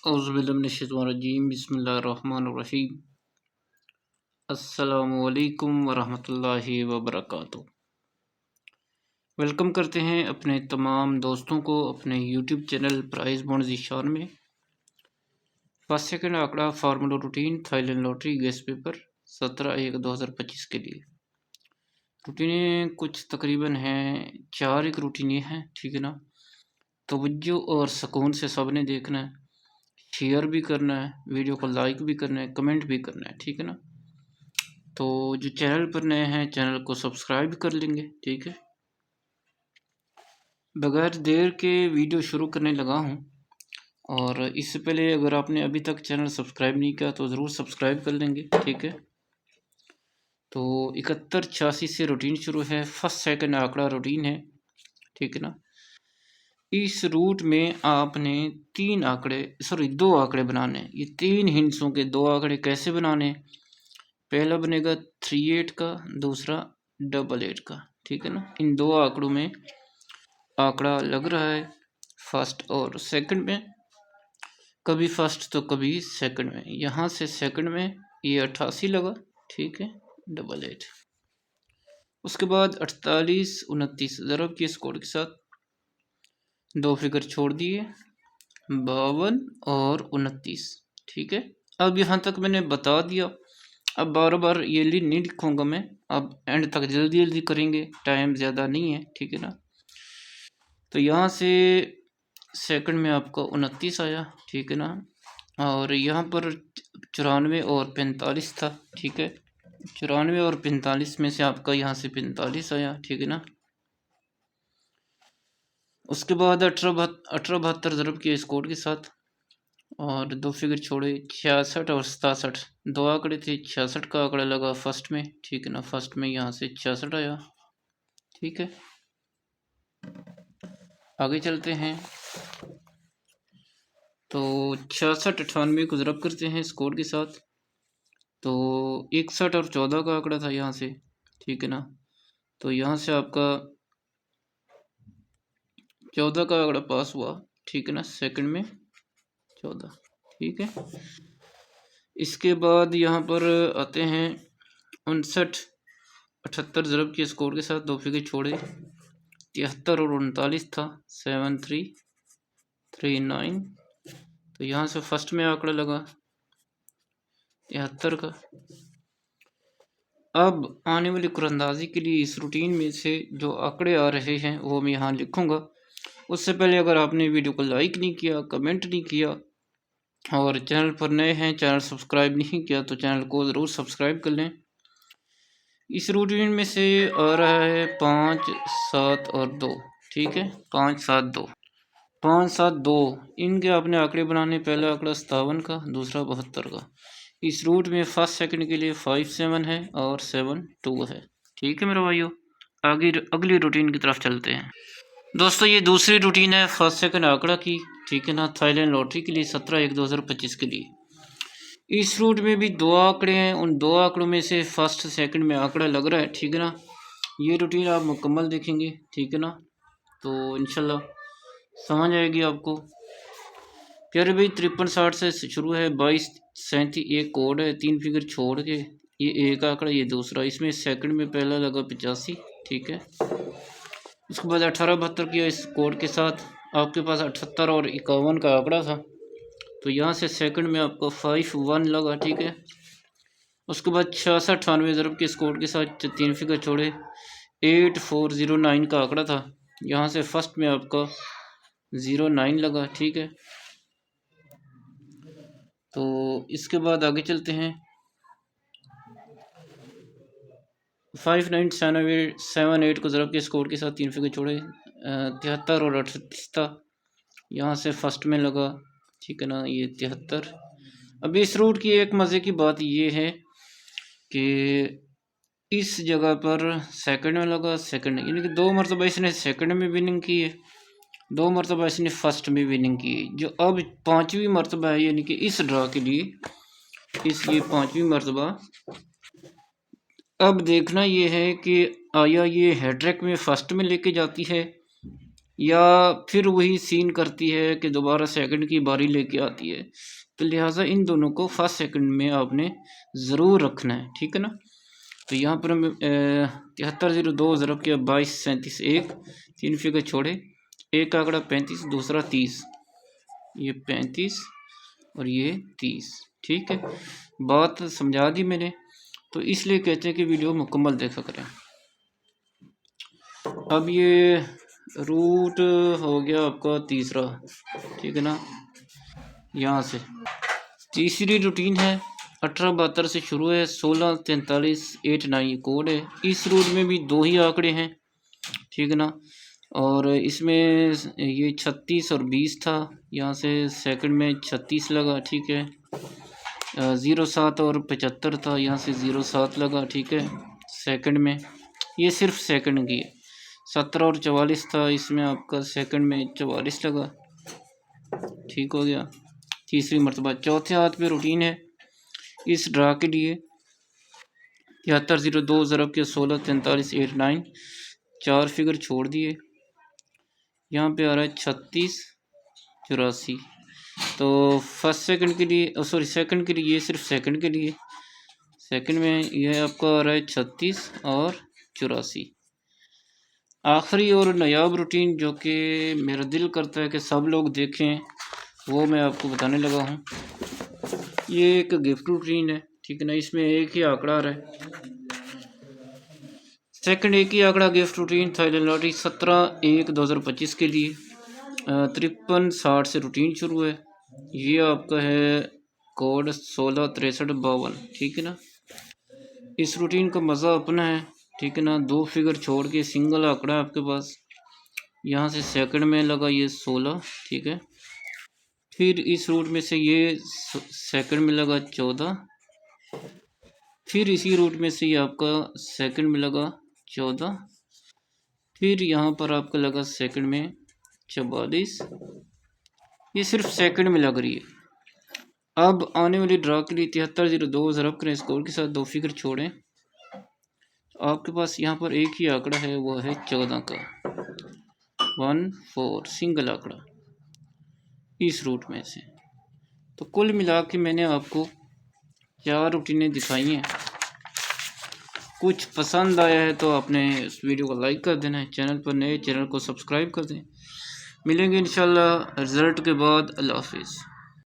औज़ुबिल्लाहिमिनश्शैतानिर्रजीम बिस्मिल्लाहिर्रहमानिर्रहीम अस्सलामुअलैकुम वरहमतुल्लाहि वबरकातुहू। वेलकम करते हैं अपने तमाम दोस्तों को अपने YouTube channel prize bond Zeeshan में। फर्स्ट सेकंड आंकड़ा formula routine Thailand lottery guess paper 17/1/2025 के लिए। रूटीनें कुछ तकरीबन हैं 4 एक रूटीन ये हैं, ठीक है ना। तवज्जो और सुकून से सबने देखना है, शेयर भी करना है, वीडियो को लाइक भी करना है, कमेंट भी करना है, ठीक है ना। तो जो चैनल पर नए हैं चैनल को सब्सक्राइब कर लेंगे, ठीक है। बगैर देर के वीडियो शुरू करने लगा हूँ, और इससे पहले अगर आपने अभी तक चैनल सब्सक्राइब नहीं किया तो ज़रूर सब्सक्राइब कर लेंगे, ठीक है। तो 7186 से रूटीन शुरू है, फर्स्ट सेकंड आंकड़ा रूटीन है, ठीक है ना। इस रूट में आपने 2 आंकड़े बनाने हैं। ये 3 हिंट्सों के 2 आंकड़े कैसे बनाने? पहला बनेगा 38 का, दूसरा 88 का, ठीक है ना। इन 2 आंकड़ों में आंकड़ा लग रहा है फर्स्ट और सेकंड में, कभी फर्स्ट तो कभी सेकंड में। यहाँ से सेकंड में ये 88 लगा, ठीक है, 88। उसके बाद 48 29 ज़रब के इस कोड के साथ 2 फिगर छोड़ दिए, 52 और 29, ठीक है। अब यहाँ तक मैंने बता दिया, अब बार बार ये नहीं लिखूँगा मैं, अब एंड तक जल्दी जल्दी करेंगे, टाइम ज़्यादा नहीं है, ठीक है ना। तो यहाँ से सेकंड में आपका 29 आया, ठीक है ना, और यहाँ पर 94 और 45 था, ठीक है। 94 और 45 में से आपका यहाँ से 45 आया, ठीक है ना। उसके बाद 18 72 ज़रब के इस कोड के साथ और 2 फिगर छोड़े, 66 और 67 2 आंकड़े थे। 66 का आंकड़ा लगा फर्स्ट में, ठीक है ना। फर्स्ट में यहाँ से 66 आया, ठीक है। आगे चलते हैं, तो 66 98 को ज़रब करते हैं इस कोड के साथ, तो 61 और 14 का आंकड़ा था यहाँ से, ठीक है ना। तो यहाँ से आपका 14 का आंकड़ा पास हुआ, ठीक है ना, सेकंड में 14, ठीक है। इसके बाद यहाँ पर आते हैं 59 78 ज़रब के स्कोर के साथ 2 फिगर छोड़े, 73 और 39 था, 7339। तो यहाँ से फर्स्ट में आंकड़ा लगा 73 का। अब आने वाली कुरंदाजी के लिए इस रूटीन में से जो आंकड़े आ रहे हैं वो मैं यहाँ लिखूँगा। उससे पहले अगर आपने वीडियो को लाइक नहीं किया, कमेंट नहीं किया और चैनल पर नए हैं, चैनल सब्सक्राइब नहीं किया, तो चैनल को ज़रूर सब्सक्राइब कर लें। इस रूटीन में से आ रहा है 5 7 और 2, ठीक है, 5 7 2 5 7 2 इनके आपने आंकड़े बनाने। पहला आंकड़ा 57 का, दूसरा 72 का। इस रूट में फर्स्ट सेकंड के लिए 5 7 है और 7 2 है, ठीक है मेरे भाइयों। आगे अगली रूटीन की तरफ चलते हैं। दोस्तों ये दूसरी रूटीन है फर्स्ट सेकंड आंकड़ा की, ठीक है ना, थाईलैंड लॉटरी के लिए 17/1/2025 के लिए। इस रूट में भी 2 आंकड़े हैं, उन 2 आंकड़ों में से फर्स्ट सेकंड में आंकड़ा लग रहा है, ठीक है ना। ये रूटीन आप मुकम्मल देखेंगे, ठीक है ना, तो इंशाल्लाह समझ आएगी आपको। प्यारे भाई 53 60 से शुरू है, 22 37 एक कोड है, 3 फिगर छोड़ के ये एक आंकड़ा, ये दूसरा। इसमें सेकंड में पहला लगा 85, ठीक है। उसके बाद 18 72 किया इस कोड के साथ, आपके पास 78 और 51 का आंकड़ा था, तो यहाँ से सेकंड में आपको 5 1 लगा, ठीक है। उसके बाद 66 98 ज़रब के स्कोर के साथ 3 फिगर छोड़े, 8409 का आंकड़ा था, यहाँ से फर्स्ट में आपका 09 लगा, ठीक है। तो इसके बाद आगे चलते हैं, 5978 को ज़रब के स्कोर के साथ 3 फिगर छोड़े, 73 और 38 था, यहाँ से फर्स्ट में लगा, ठीक है ना, ये 73। अब इस रूट की एक मज़े की बात ये है कि इस जगह पर सेकंड में लगा, सेकंड यानी कि 2 मरतबा इसने सेकंड में विनिंग की है, 2 मरतबा इसने फर्स्ट में विनिंग की है। जो अब 5वीं मरतबा है, यानी कि इस ड्रा के लिए इसलिए 5वीं मरतबा। अब देखना ये है कि आया ये हैट्रिक में फर्स्ट में लेके जाती है या फिर वही सीन करती है कि दोबारा सेकंड की बारी लेके आती है। तो लिहाजा इन दोनों को फर्स्ट सेकंड में आपने ज़रूर रखना है, ठीक है ना। तो यहाँ पर हम 7302 ज़रब किया 22 37 1, 3 फिगर छोड़े, एक आंकड़ा 35, दूसरा 30, ये 35 और ये 30, ठीक है। बात समझा दी मैंने, तो इसलिए कहते हैं कि वीडियो मुकम्मल देखा करें। अब ये रूट हो गया आपका तीसरा, ठीक है ना। यहाँ से तीसरी रूटीन है 1872 से शुरू है, 1643 89 कोड है। इस रूट में भी दो ही आंकड़े हैं, ठीक है ना। और इसमें ये 36 और 20 था, यहाँ से सेकंड में 36 लगा, ठीक है। 07 और 75 था, यहाँ से 07 लगा, ठीक है सेकंड में। ये सिर्फ सेकंड की है। 17 और 44 था, इसमें आपका सेकंड में 44 लगा, ठीक हो गया तीसरी मरतबा। चौथे हाथ पे रूटीन है इस ड्रा के लिए 7302 ज़रब के 16 43 89, 4 फिगर छोड़ दिए। यहाँ पे आ रहा है 36 84। तो फर्स्ट सेकंड के लिए सॉरी सेकंड के लिए, ये सिर्फ सेकंड के लिए, सेकंड में यह आपका आ रहा है 36 और 84। आखिरी और नायाब रूटीन जो कि मेरा दिल करता है कि सब लोग देखें, वो मैं आपको बताने लगा हूँ। ये एक गिफ्ट रूटीन है, ठीक है ना। इसमें एक ही आंकड़ा आ रहा है, सेकंड एक ही आंकड़ा गिफ्ट रूटीन था लॉटरी 17/1/2025 के लिए। 5360 से रूटीन शुरू है। ये आपका है कोड 166352, ठीक है ना। इस रूटीन का मज़ा अपना है, ठीक है ना। दो फिगर छोड़ के सिंगल आंकड़ा है आपके पास। यहाँ से सेकंड में लगा ये 16, ठीक है। फिर इस रूट में से ये सेकंड में लगा 14, फिर इसी रूट में से ये आपका सेकंड में लगा 14, फिर यहाँ पर आपका लगा सेकंड में 44। ये सिर्फ सेकंड में लग रही है। अब आने वाली ड्रा के लिए 7302 ज़रब करें स्कोर के साथ, दो फिगर छोड़ें। आपके पास यहाँ पर एक ही आंकड़ा है, वो है 14 का 14 सिंगल आंकड़ा इस रूट में से। तो कुल मिला के मैंने आपको 4 रूटीनें दिखाई हैं। कुछ पसंद आया है तो आपने इस वीडियो को लाइक कर देना है, चैनल पर नए चैनल को सब्सक्राइब कर दें। मिलेंगे इंशाल्लाह रिज़ल्ट के बाद। अल्लाह हाफिज़।